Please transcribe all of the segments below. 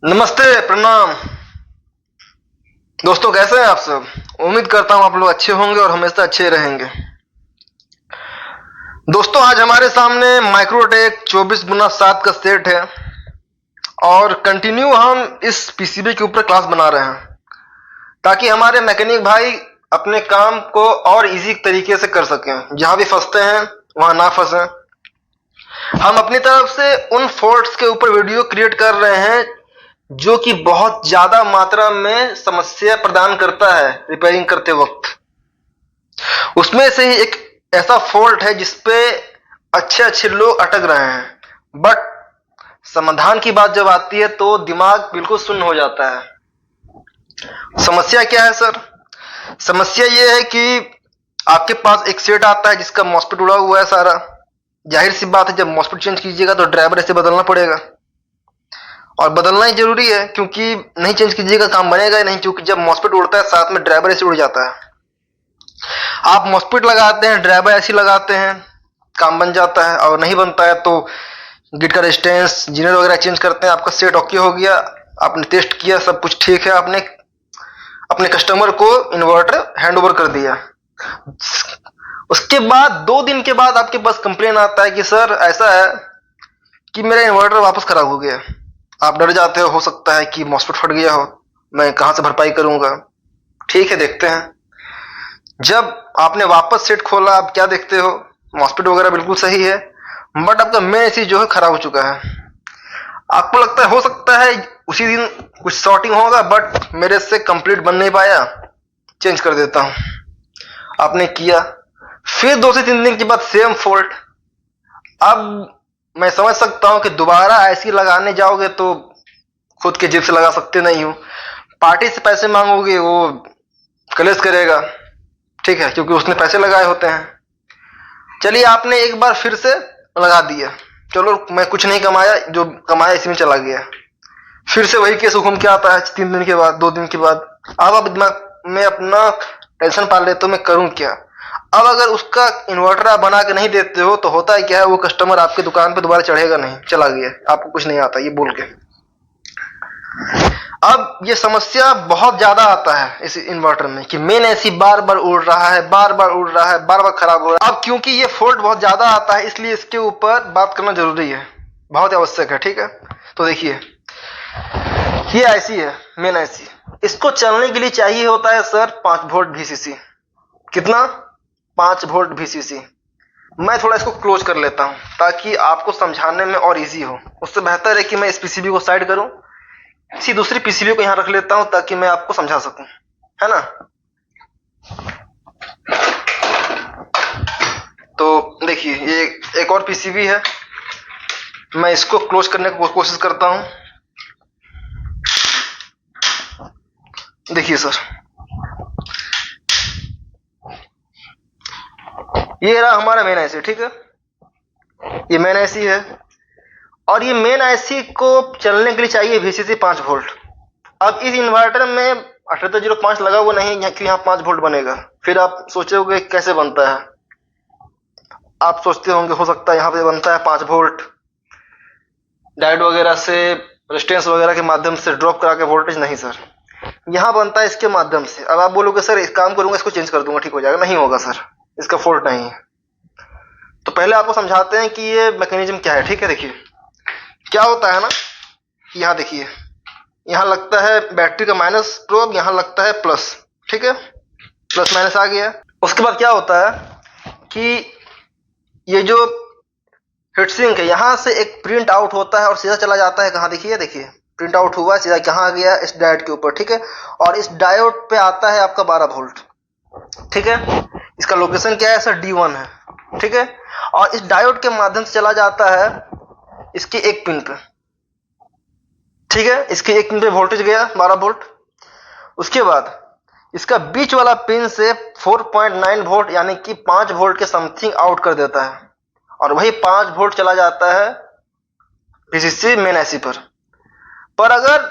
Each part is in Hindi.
नमस्ते, प्रणाम। दोस्तों, कैसे हैं आप सब? उम्मीद करता हूं आप लोग अच्छे होंगे और हमेशा अच्छे रहेंगे। दोस्तों, आज हमारे सामने माइक्रोटेक 24x7 का सेट है और कंटिन्यू हम इस पीसीबी के ऊपर क्लास बना रहे हैं ताकि हमारे मैकेनिक भाई अपने काम को और इजी तरीके से कर सकें। जहां भी फंसते हैं वहां ना फंसे। हम अपनी तरफ से उन फॉल्ट्स के ऊपर वीडियो क्रिएट कर रहे हैं जो कि बहुत ज्यादा मात्रा में समस्या प्रदान करता है रिपेयरिंग करते वक्त। उसमें से ही एक ऐसा फॉल्ट है जिसपे अच्छे अच्छे लोग अटक रहे हैं, बट समाधान की बात जब आती है तो दिमाग बिल्कुल शून्य हो जाता है। समस्या क्या है सर? समस्या ये है कि आपके पास एक सेट आता है जिसका मॉसफेट उड़ा हुआ है सारा। जाहिर सी बात है, जब मॉसफेट चेंज कीजिएगा तो ड्राइवर ऐसे बदलना पड़ेगा और बदलना ही जरूरी है, क्योंकि नहीं चेंज कीजिएगा काम बनेगा ही नहीं। क्योंकि जब मॉसफेट उड़ता है साथ में ड्राइवर ऐसे उड़ जाता है। आप मॉसफेट लगाते हैं, ड्राइवर ऐसे लगाते हैं, काम बन जाता है, और नहीं बनता है तो गिट का रेजिस्टेंस जीनर वगैरह चेंज करते हैं। आपका सेट ओके हो गया, आपने टेस्ट किया, सब कुछ ठीक है, आपने अपने कस्टमर को इन्वर्टर हैंड ओवर कर दिया। उसके बाद 2 दिन के बाद आपके पास कंप्लेन आता है कि सर ऐसा है कि मेरा इन्वर्टर वापस खराब हो गया। आप डर जाते हो सकता है कि मॉसफेट फट गया हो, मैं कहां से भरपाई करूंगा। ठीक है, देखते हैं। जब आपने वापस सेट खोला, आप क्या देखते हो? मॉसफेट वगैरह बिल्कुल सही है, बट आपका मेन एसी जो है खराब हो चुका है। आपको लगता है हो सकता है उसी दिन कुछ सॉर्टिंग होगा, बट मेरे से कंप्लीट बन नहीं पाया, चेंज कर देता हूं। आपने किया, फिर 2 से 3 दिन के बाद सेम फॉल्ट। अब मैं समझ सकता हूं कि दोबारा ऐसी लगाने जाओगे तो खुद के जेब से लगा सकते नहीं हो, पार्टी से पैसे मांगोगे, वो कलेश करेगा। ठीक है, क्योंकि उसने पैसे लगाए होते हैं। चलिए, आपने एक बार फिर से लगा दिया, चलो मैं कुछ नहीं कमाया, जो कमाया इसी में चला गया। फिर से वही केस घूम के आता है 3 दिन के बाद, 2 दिन के बाद। अब दिमाग में अपना टेंशन पाल लेते हो, मैं करूं क्या। अब अगर उसका इन्वर्टर आप बना के नहीं देते हो तो होता है क्या है, वो कस्टमर आपके दुकान पे दोबारा चढ़ेगा नहीं, चला गया, आपको कुछ नहीं आता ये बोल के। अब ये समस्या बहुत ज्यादा आता है इस इन्वर्टर में कि मेन एसी बार बार उड़ रहा है, बार बार उड़ रहा है, बार बार खराब हो रहा है। अब क्योंकि ये फॉल्ट बहुत ज्यादा आता है, इसलिए इसके ऊपर बात करना जरूरी है, बहुत आवश्यक है। ठीक है, तो देखिए, ये ऐसी है मेन ऐसी। इसको चलने के लिए चाहिए होता है सर 5 वोल्ट VCC। कितना? 5 वोल्ट VCC। मैं थोड़ा इसको क्लोज कर लेता हूं ताकि आपको समझाने में और इजी हो। उससे बेहतर है कि मैं इस पीसीबी को साइड करूं, किसी दूसरी पीसीबी को यहां रख लेता हूं ताकि मैं आपको समझा सकूं, है ना। तो देखिए, ये एक और पीसीबी है, मैं इसको क्लोज करने की कोशिश करता हूं। देखिए सर, ये रहा हमारा मेन आईसी। ठीक है, ये मेन आईसी है और ये मेन आईसी को चलने के लिए चाहिए VCC 5 वोल्ट। अब इस इन्वर्टर में 7805 लगा हुआ नहीं है कि यहाँ 5 वोल्ट बनेगा। फिर आप सोचोगे कैसे बनता है, आप सोचते होंगे हो सकता है यहाँ पे बनता है 5 वोल्ट डायोड वगैरह से, रेजिस्टेंस वगैरह के माध्यम से ड्रॉप करा के वोल्टेज। नहीं सर, यहाँ बनता है इसके माध्यम से। अब आप बोलोगे सर एक काम करूंगा, इसको चेंज कर दूंगा ठीक हो जाएगा। नहीं होगा सर, इसका फॉल्ट नहीं है। तो पहले आपको समझाते हैं कि ये मैकेनिज्म क्या है। ठीक है, देखिए क्या होता है ना, यहाँ देखिए, यहाँ लगता है बैटरी का माइनस प्रोब, यहाँ लगता है प्लस। ठीक है, प्लस माइनस आ गया। उसके बाद क्या होता है कि ये जो हीट सिंक है, यहाँ से एक प्रिंट आउट होता है और सीधा चला जाता है कहाँ, देखिए देखिए प्रिंट आउट हुआ, सीधा कहाँ गया, इस डायोड के ऊपर। ठीक है, और इस डायोड पे आता है आपका 12 वोल्ट। ठीक है, इसका लोकेशन क्या है सर? D1 है। ठीक है, और इस डायोड के माध्यम से चला जाता है इसके एक पिन पे। ठीक है, इसके एक पिन पे वोल्टेज गया 12 वोल्ट। उसके बाद इसका बीच वाला पिन से 4.9 वोल्ट यानी कि 5 वोल्ट के समथिंग आउट कर देता है, और वही 5 वोल्ट चला जाता है VCC मेन आईसी पर अगर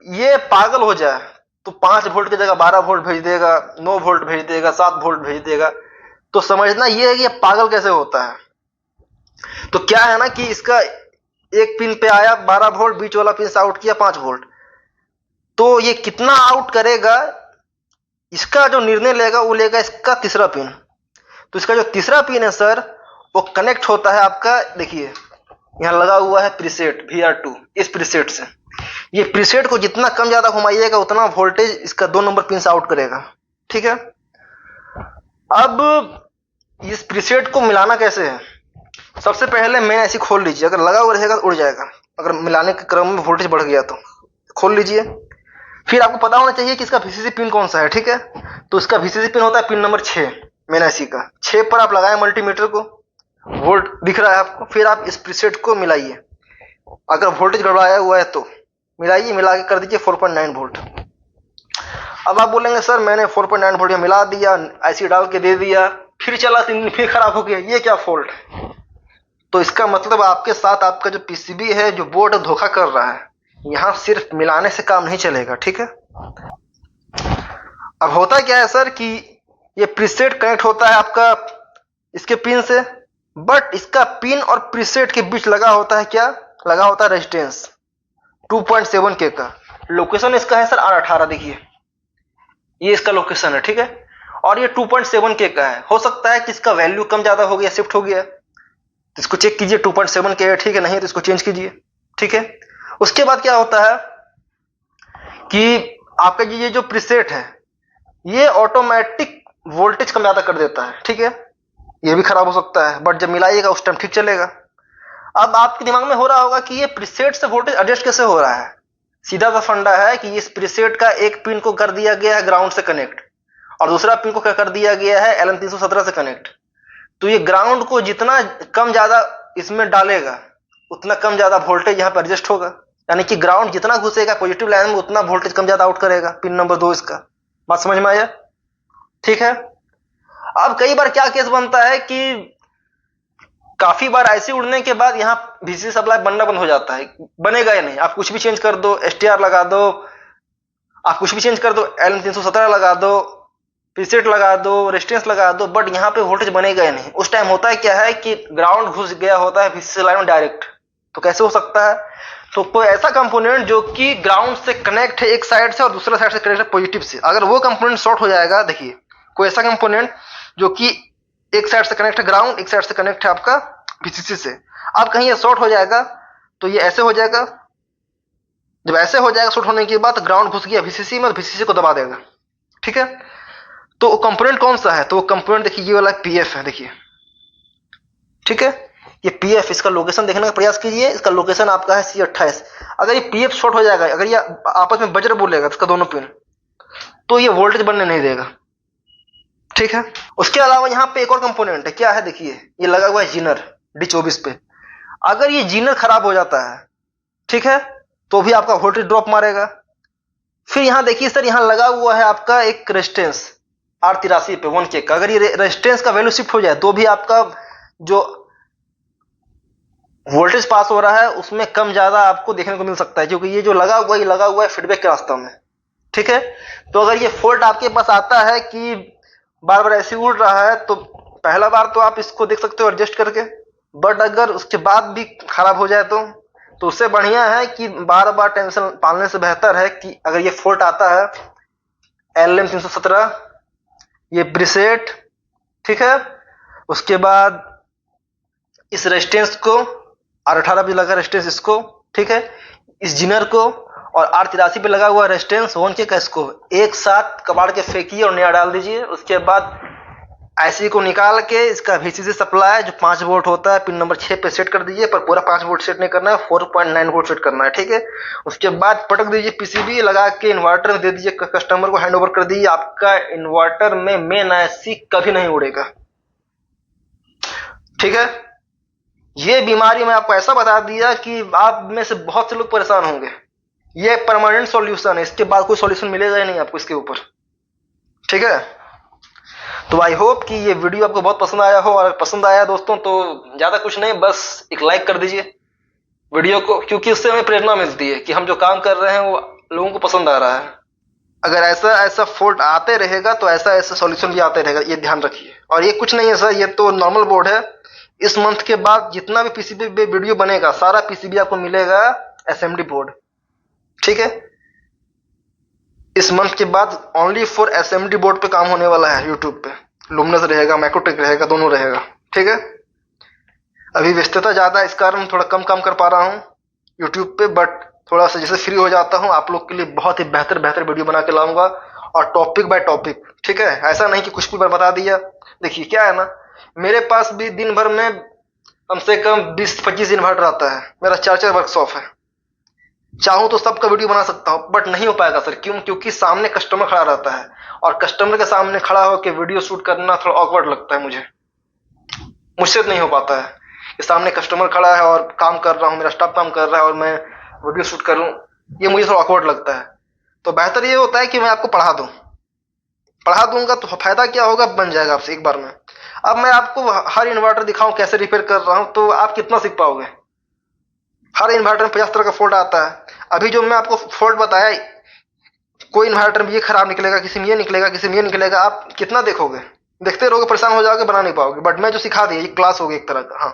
ये पागल हो जाए तो 5 वोल्ट की जगह 12 वोल्ट भेज देगा, 9 वोल्ट भेज देगा, 7 वोल्ट भेज देगा। तो समझना ये है कि ये पागल कैसे होता है। तो क्या है ना कि इसका एक पिन पे आया 12 वोल्ट, बीच वाला पिन से आउट किया 5 वोल्ट, तो ये कितना आउट करेगा इसका जो निर्णय लेगा वो लेगा इसका तीसरा पिन। तो इसका जो तीसरा पिन है सर वो कनेक्ट होता है आपका, देखिए यहाँ लगा हुआ है प्रीसेट VR2। इस प्रीसेट से ये प्रीसेट को जितना कम ज्यादा घुमाइएगा उतना वोल्टेज इसका 2 नंबर पिन से आउट करेगा। ठीक है, अब इस प्रीसेट को मिलाना कैसे है? सबसे पहले मेन ऐसी खोल लीजिए, अगर लगा हुआ रहेगा तो उड़ जाएगा, अगर मिलाने के क्रम में वोल्टेज बढ़ गया तो खोल लीजिए। फिर आपको पता होना चाहिए कि इसका VCC पिन कौन सा है। ठीक है, तो इसका VCC पिन होता है पिन नंबर 6 मेन IC का। 6 पर आप लगाए मल्टीमीटर को, वोल्ट दिख रहा है आपको। फिर आप इस प्रीसेट को मिलाइए, अगर वोल्टेज गड़बड़ाया हुआ है तो मिलाइए, मिला के कर दीजिए 4.9 वोल्ट। अब आप बोलेंगे सर मैंने 4.9 वोल्ट मिला दिया, IC डाल के दे दिया, फिर चला 3 दिन फिर खराब हो गया, ये क्या फॉल्ट? तो इसका मतलब आपके साथ आपका जो PCB है, जो बोर्ड धोखा कर रहा है। यहाँ सिर्फ मिलाने से काम नहीं चलेगा। ठीक है, अब होता क्या है सर कि ये प्रीसेट कनेक्ट होता है आपका इसके पिन से, बट इसका पिन और प्रीसेट के बीच लगा होता है क्या? लगा होता है रेजिस्टेंस 2.7K का। लोकेशन इसका है सर R18, देखिए ये इसका लोकेशन है। ठीक है, और ये 2.7K का है। हो सकता है कि इसका वैल्यू कम ज्यादा हो गया, शिफ्ट हो गया, तो इसको चेक कीजिए 2.7K है। ठीक है, नहीं तो इसको चेंज कीजिए। ठीक है, उसके बाद क्या होता है कि आपका ये जो प्रीसेट है ये ऑटोमेटिक वोल्टेज कम ज्यादा कर देता है। ठीक है, ये भी खराब हो सकता है, बट जब मिलाइएगा उस टाइम ठीक चलेगा। अब आपके दिमाग में हो रहा होगा कि ये प्रीसेट से वोल्टेज एडजस्ट कैसे हो रहा है? सीधा सा फंडा है कि इस प्रीसेट का एक पिन को कर दिया गया है ग्राउंड से कनेक्ट और दूसरा पिन को कर दिया गया है LM317 से कनेक्ट। तो ये ग्राउंड को जितना कम ज्यादा इसमें डालेगा उतना कम ज्यादा वोल्टेज यहाँ पर एडजस्ट होगा, यानी कि ग्राउंड जितना घुसेगा पॉजिटिव लाइन में उतना वोल्टेज कम ज्यादा आउट करेगा। पिन नंबर 2 इसका, बात समझ में आया? ठीक है, अब कई बार क्या केस बनता है कि काफी बार IC उड़ने के बाद यहाँ VCC सप्लाई बनना बंद हो जाता है, बनेगा या नहीं। आप कुछ भी चेंज कर दो, STR लगा दो, आप कुछ भी चेंज कर दो, LM317 लगा दो, प्रीसेट लगा दो, रेजिस्टेंस लगा दो, बट यहाँ पे वोल्टेज बनेगा या नहीं। उस टाइम होता है क्या है कि ग्राउंड घुस गया होता है VCC लाइन में डायरेक्ट। तो कैसे हो सकता है? तो कोई ऐसा कंपोनेंट जो कि ग्राउंड से कनेक्ट है एक साइड से और दूसरा साइड से कनेक्ट है पॉजिटिव से, अगर वो कंपोनेंट शॉर्ट हो जाएगा, देखिए कोई ऐसा कंपोनेंट जो कि एक साइड से कनेक्ट है ग्राउंड, एक साइड से कनेक्ट है आपका VCC से, अब कहीं ये शॉर्ट हो जाएगा तो ये ऐसे हो जाएगा। जब ऐसे हो जाएगा शॉर्ट होने के बाद ग्राउंड घुस गया VCC में, VCC को दबा देगा। ठीक है, तो कंपोनेंट कौन सा है? तो वो कंपोनेंट देखिए ये वाला PF है, देखिए। ठीक है, ये PF, इसका लोकेशन देखने का प्रयास कीजिए। इसका लोकेशन आपका है C28। अगर ये PF शॉर्ट हो जाएगा, अगर ये आपस में बजर बोलेगा इसका दोनों पिन, तो ये वोल्टेज बनने नहीं देगा। ठीक है, उसके अलावा यहाँ पे एक और कंपोनेंट है, क्या है? देखिए ये लगा हुआ है जीनर D24 पे। अगर ये जीनर खराब हो जाता है, ठीक है, तो भी आपका वोल्टेज ड्रॉप मारेगा। फिर यहाँ देखिए सर, यहाँ लगा हुआ है आपका एक रेजिस्टेंस R83 पे 1K का। अगर ये रेजिस्टेंस का वैल्यू शिफ्ट हो जाए तो भी आपका जो वोल्टेज पास हो रहा है उसमें कम ज्यादा आपको देखने को मिल सकता है, क्योंकि ये जो लगा हुआ है, ये लगा हुआ है फीडबैक के रास्ते में। ठीक है, तो अगर ये फॉल्ट आपके पास आता है कि बार बार ऐसे उड़ रहा है, तो पहला बार तो आप इसको देख सकते हो एडजस्ट करके, बट अगर उसके बाद भी खराब हो जाए तो उससे बढ़िया है कि बार बार टेंशन पालने से बेहतर है कि अगर ये फॉल्ट आता है LM317, ये प्रीसेट, ठीक है, उसके बाद इस रेजिस्टेंस को R18 पे लगा रेजिस्टेंस इसको, ठीक है, इस जीनर को और R83 पे लगा हुआ रेजिस्टेंस 1K का, इसको एक साथ कबाड़ के फेंकिए और नया डाल दीजिए। उसके बाद IC को निकाल के इसका VCC सप्लाई जो 5 वोल्ट होता है पिन नंबर 6 पे सेट कर दीजिए, पर पूरा 5 वोल्ट सेट नहीं करना है, 4.9 वोल्ट सेट करना है। ठीक है, उसके बाद पटक दीजिए PCB लगा के इन्वर्टर में दे दीजिए, कस्टमर को हैंड ओवर कर दीजिए। आपका इन्वर्टर में मेन IC कभी नहीं उड़ेगा। ठीक है, ये बीमारी मैं आपको ऐसा बता दिया कि आप में से बहुत से लोग परेशान होंगे। ये परमानेंट सॉल्यूशन है, इसके बाद कोई सॉल्यूशन मिलेगा ही नहीं आपको इसके ऊपर। ठीक है, तो आई होप कि ये वीडियो आपको बहुत पसंद आया हो, और पसंद आया दोस्तों तो ज्यादा कुछ नहीं, बस एक लाइक कर दीजिए वीडियो को, क्योंकि उससे हमें प्रेरणा मिलती है कि हम जो काम कर रहे हैं वो लोगों को पसंद आ रहा है। अगर ऐसा ऐसा फॉल्ट आते रहेगा तो ऐसा ऐसा सॉल्यूशन भी आते रहेगा, ये ध्यान रखिए। और ये कुछ नहीं है सर, ये तो नॉर्मल बोर्ड है। इस मंथ के बाद जितना भी PCB पे वीडियो बनेगा सारा PCB आपको मिलेगा SMD बोर्ड। ठीक है, इस मंथ के बाद ओनली फॉर एसएमडी बोर्ड पे काम होने वाला है यूट्यूब पे। लुमिनस रहेगा, मैक्रोटेक रहेगा, दोनों रहेगा, ठीक है। अभी व्यस्तता ज़्यादा है, इस कारण थोड़ा कम काम कर पा रहा हूँ यूट्यूब पे, बट थोड़ा सा जैसे फ्री हो जाता हूँ आप लोग के लिए बहुत ही बेहतर बेहतर वीडियो बना के लाऊंगा, और टॉपिक बाय टॉपिक, ठीक है। ऐसा नहीं कि कुछ भी बता दिया। देखिए क्या है ना, मेरे पास भी दिन भर में कम से कम 20-25 इन्वर्टर आता है, मेरा 4 वर्कशॉप है। चाहूँ तो सबका वीडियो बना सकता हूँ, बट नहीं हो पाएगा सर। क्यों? क्योंकि सामने कस्टमर खड़ा रहता है, और कस्टमर के सामने खड़ा होकर वीडियो शूट करना थोड़ा ऑकवर्ड लगता है मुझसे तो नहीं हो पाता है कि सामने कस्टमर खड़ा है और काम कर रहा हूँ, मेरा स्टाफ काम कर रहा है और मैं वीडियो शूट करूँ, ये मुझे थोड़ा ऑकवर्ड लगता है। तो बेहतर ये होता है कि मैं आपको पढ़ा दूंगा तो फायदा क्या होगा, बन जाएगा आपसे एक बार में। अब मैं आपको हर इन्वर्टर दिखाऊं कैसे रिपेयर कर रहा हूं, तो आप कितना सीख पाओगे? हर इन्वर्टर में 50 तरह का फॉल्ट आता है। अभी जो मैं आपको फॉल्ट बताया, कोई इन्वर्टर में ये खराब निकलेगा, किसी में ये निकलेगा, किसी में ये निकलेगा, आप कितना देखोगे? देखते रहोगे, परेशान हो जाओगे, बना नहीं पाओगे। बट मैं जो सिखा दिया, ये क्लास हो गई एक तरह का। हाँ,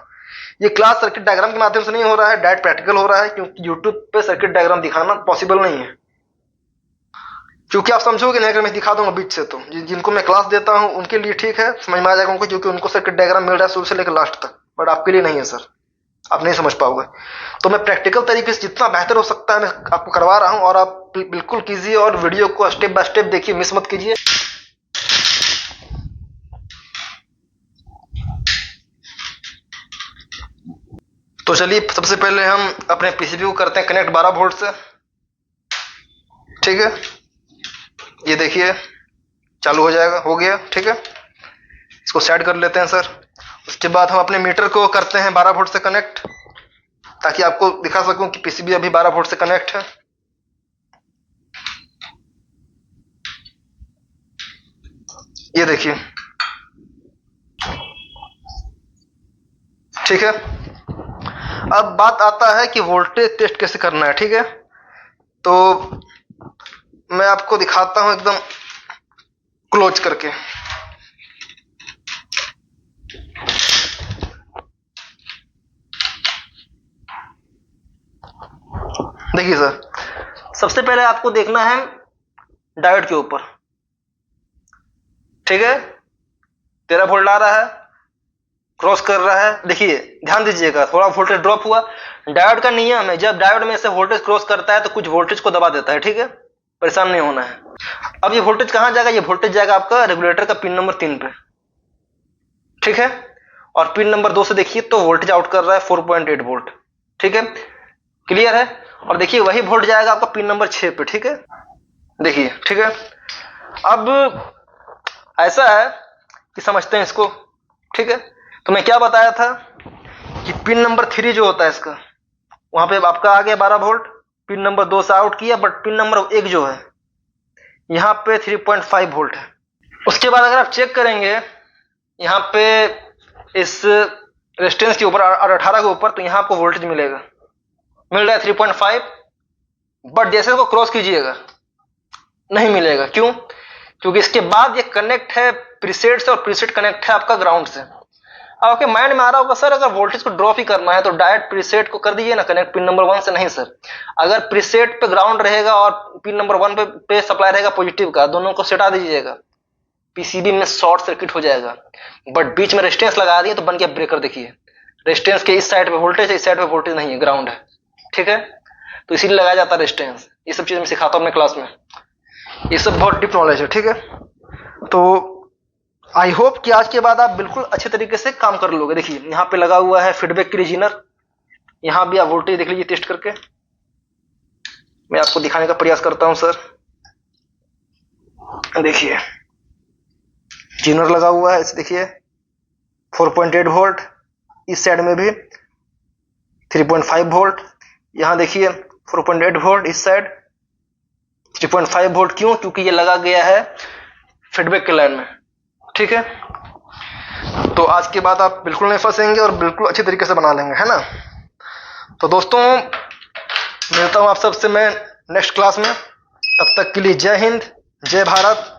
ये क्लास सर्किट डायग्राम के माध्यम से नहीं हो रहा है, डायरेक्ट प्रैक्टिकल हो रहा है, क्योंकि यूट्यूब पे सर्किट डायग्राम दिखाना पॉसिबल नहीं है, क्योंकि आप समझोगे नहीं अगर मैं दिखा दूंगा बीच से। तो जिनको मैं क्लास देता हूं उनके लिए ठीक है, समझ में आ जाएगा उनको, क्योंकि उनको सर्किट डायग्राम मिल रहा है शुरू से लेकर लास्ट तक। बट आपके लिए नहीं है सर, आप नहीं समझ पाओगे। तो मैं प्रैक्टिकल तरीके से जितना बेहतर हो सकता है मैं आपको करवा रहा हूं, और आप बिल्कुल कीजिए, और वीडियो को स्टेप बाय स्टेप देखिए, मिस मत कीजिए। तो चलिए सबसे पहले हम अपने पीसीबी को करते हैं कनेक्ट 12 वोल्ट से, ठीक है। ये देखिए चालू हो जाएगा, हो गया, ठीक है। इसको सेट कर लेते हैं सर। उसके बाद हम अपने मीटर को करते हैं 12 वोल्ट से कनेक्ट, ताकि आपको दिखा सकूं कि पीसीबी अभी 12 वोल्ट से कनेक्ट है। ये देखिए, ठीक है। अब बात आता है कि वोल्टेज टेस्ट कैसे करना है, ठीक है। तो मैं आपको दिखाता हूं एकदम क्लोज करके। देखिए सर, सबसे पहले आपको देखना है डायोड के ऊपर, ठीक है। 13 वोल्ट आ रहा है, क्रॉस कर रहा है। देखिए ध्यान दीजिएगा, थोड़ा वोल्टेज ड्रॉप हुआ। डायोड का नियम है, जब डायोड में से वोल्टेज क्रॉस करता है तो कुछ वोल्टेज को दबा देता है, ठीक है। परेशान नहीं होना है। अब ये वोल्टेज कहां जाएगा? ये वोल्टेज जाएगा आपका रेगुलेटर का पिन नंबर 3 पे, ठीक है। और पिन नंबर 2 से देखिए तो वोल्टेज आउट कर रहा है 4.8 वोल्ट, ठीक है। क्लियर है? और देखिए वही वोल्ट जाएगा आपका पिन नंबर 6 पे, ठीक है। देखिए, ठीक है। अब ऐसा है कि समझते हैं इसको, ठीक है। तो मैं क्या बताया था कि पिन नंबर 3 जो होता है इसका, वहां पे आपका आ गया 12 वोल्ट, पिन नंबर 2 से आउट किया, बट पिन नंबर 1 जो है यहाँ पे 3.5 वोल्ट है। उसके बाद अगर आप चेक करेंगे यहाँ पे इस रेजिस्टेंस के ऊपर और 18 के ऊपर, तो यहाँ आपको वोल्टेज मिल रहा है 3.5, बट जैसे इसको क्रॉस कीजिएगा नहीं मिलेगा। क्यों? क्योंकि इसके बाद ये कनेक्ट है प्रीसेट से, और प्रीसेट कनेक्ट है आपका ग्राउंड से। अब आपके माइंड में आ रहा होगा सर अगर वोल्टेज को ड्रॉप ही करना है तो डायरेक्ट प्रीसेट को कर दीजिए ना कनेक्ट पिन नंबर 1 से। नहीं सर, अगर प्रीसेट पे ग्राउंड रहेगा और पिन नंबर 1 पे सप्लाई रहेगा पॉजिटिव का, दोनों को सटा दीजिएगा, पीसीबी में शॉर्ट सर्किट हो जाएगा। बट बीच में रेजिस्टेंस लगा दिए तो बन गया ब्रेकर। देखिए रेजिस्टेंस के इस साइड पे वोल्टेज है, इस साइड पे वोल्टेज नहीं है, ग्राउंड है, ठीक है। तो इसीलिए लगाया जाता है रेजिस्टेंस। ये सब चीज मैं सिखाता हूं अपने क्लास में, ये सब बहुत डीप नॉलेज है, ठीक है। तो आई होप कि आज के बाद आप बिल्कुल अच्छे तरीके से काम कर लोगे। देखिए यहाँ पे लगा हुआ है फीडबैक के लिए जीनर, यहाँ भी आप वोल्टेज देख लीजिए टेस्ट करके। मैं आपको दिखाने का प्रयास करता हूं सर। देखिए जीनर लगा हुआ है, इसे देखिए 4.8 वोल्ट, इस साइड में भी 3.5 वोल्ट, यहाँ देखिए 4.8 वोल्ट, इस साइड 3.5 वोल्ट। क्यों? क्योंकि ये लगा गया है फीडबैक के लाइन में, ठीक है। तो आज के बाद आप बिल्कुल नहीं फंसेंगे और बिल्कुल अच्छे तरीके से बना लेंगे, है ना। तो दोस्तों मिलता हूं आप सबसे मैं नेक्स्ट क्लास में। तब तक के लिए जय हिंद, जय भारत।